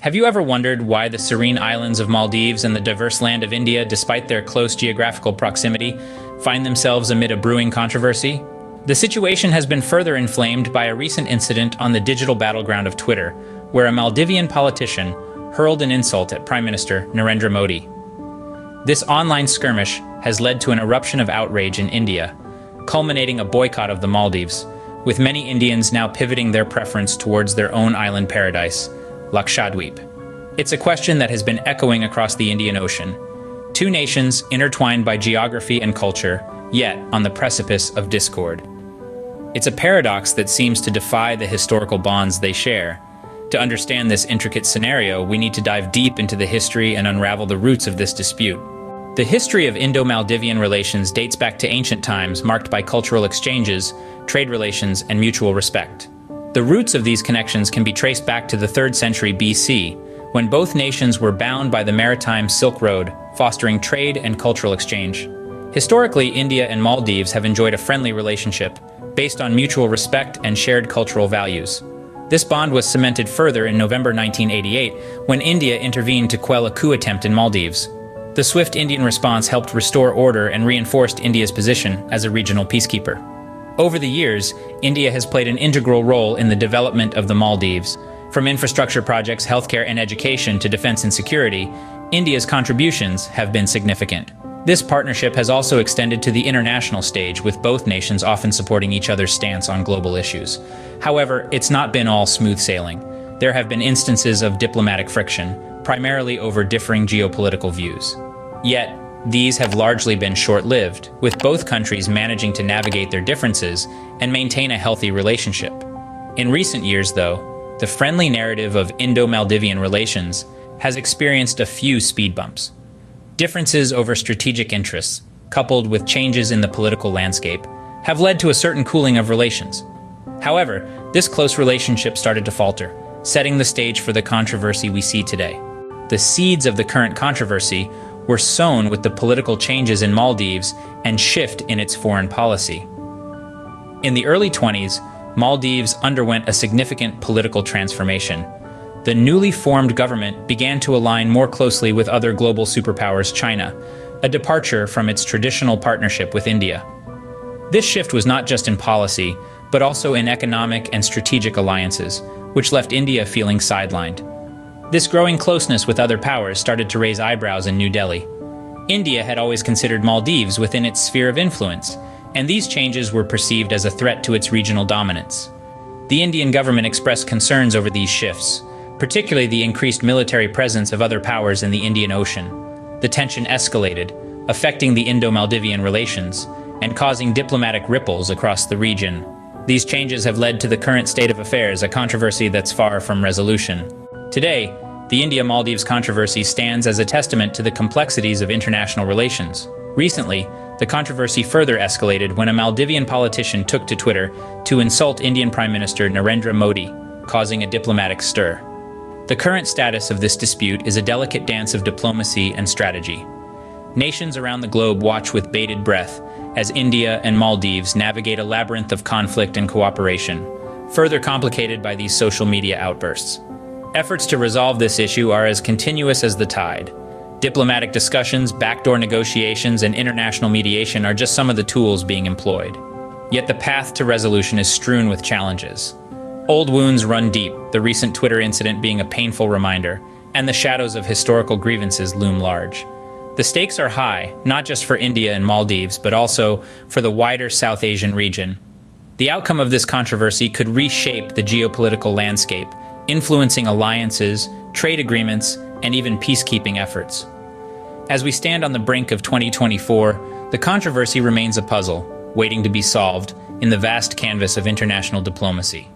Have you ever wondered why the serene islands of Maldives and the diverse land of India, despite their close geographical proximity, find themselves amid a brewing controversy? The situation has been further inflamed by a recent incident on the digital battleground of Twitter, where a Maldivian politician hurled an insult at Prime Minister Narendra Modi. This online skirmish has led to an eruption of outrage in India, culminating a boycott of the Maldives, with many Indians now pivoting their preference towards their own island paradise, Lakshadweep. It's a question that has been echoing across the Indian Ocean. Two nations intertwined by geography and culture, yet on the precipice of discord. It's a paradox that seems to defy the historical bonds they share. To understand this intricate scenario, we need to dive deep into the history and unravel the roots of this dispute. The history of Indo-Maldivian relations dates back to ancient times, marked by cultural exchanges, trade relations, and mutual respect. The roots of these connections can be traced back to the 3rd century BC, when both nations were bound by the Maritime Silk Road, fostering trade and cultural exchange. Historically, India and Maldives have enjoyed a friendly relationship, based on mutual respect and shared cultural values. This bond was cemented further in November 1988, when India intervened to quell a coup attempt in Maldives. The swift Indian response helped restore order and reinforced India's position as a regional peacekeeper. Over the years, India has played an integral role in the development of the Maldives. From infrastructure projects, healthcare, and education to defense and security, India's contributions have been significant. This partnership has also extended to the international stage, with both nations often supporting each other's stance on global issues. However, it's not been all smooth sailing. There have been instances of diplomatic friction, primarily over differing geopolitical views. Yet, these have largely been short-lived, with both countries managing to navigate their differences and maintain a healthy relationship. In recent years, though, the friendly narrative of Indo-Maldivian relations has experienced a few speed bumps. Differences over strategic interests, coupled with changes in the political landscape, have led to a certain cooling of relations. However, this close relationship started to falter, setting the stage for the controversy we see today. The seeds of the current controversy were sown with the political changes in Maldives and shift in its foreign policy. In the early 20s, Maldives underwent a significant political transformation. The newly formed government began to align more closely with other global superpowers, China, a departure from its traditional partnership with India. This shift was not just in policy, but also in economic and strategic alliances, which left India feeling sidelined. This growing closeness with other powers started to raise eyebrows in New Delhi. India had always considered Maldives within its sphere of influence, and these changes were perceived as a threat to its regional dominance. The Indian government expressed concerns over these shifts, particularly the increased military presence of other powers in the Indian Ocean. The tension escalated, affecting the Indo-Maldivian relations and causing diplomatic ripples across the region. These changes have led to the current state of affairs, a controversy that's far from resolution. Today, the India-Maldives controversy stands as a testament to the complexities of international relations. Recently, the controversy further escalated when a Maldivian politician took to Twitter to insult Indian Prime Minister Narendra Modi, causing a diplomatic stir. The current status of this dispute is a delicate dance of diplomacy and strategy. Nations around the globe watch with bated breath as India and Maldives navigate a labyrinth of conflict and cooperation, further complicated by these social media outbursts. Efforts to resolve this issue are as continuous as the tide. Diplomatic discussions, backdoor negotiations, and international mediation are just some of the tools being employed. Yet the path to resolution is strewn with challenges. Old wounds run deep, the recent Twitter incident being a painful reminder, and the shadows of historical grievances loom large. The stakes are high, not just for India and Maldives, but also for the wider South Asian region. The outcome of this controversy could reshape the geopolitical landscape, influencing alliances, trade agreements, and even peacekeeping efforts. As we stand on the brink of 2024, the controversy remains a puzzle, waiting to be solved in the vast canvas of international diplomacy.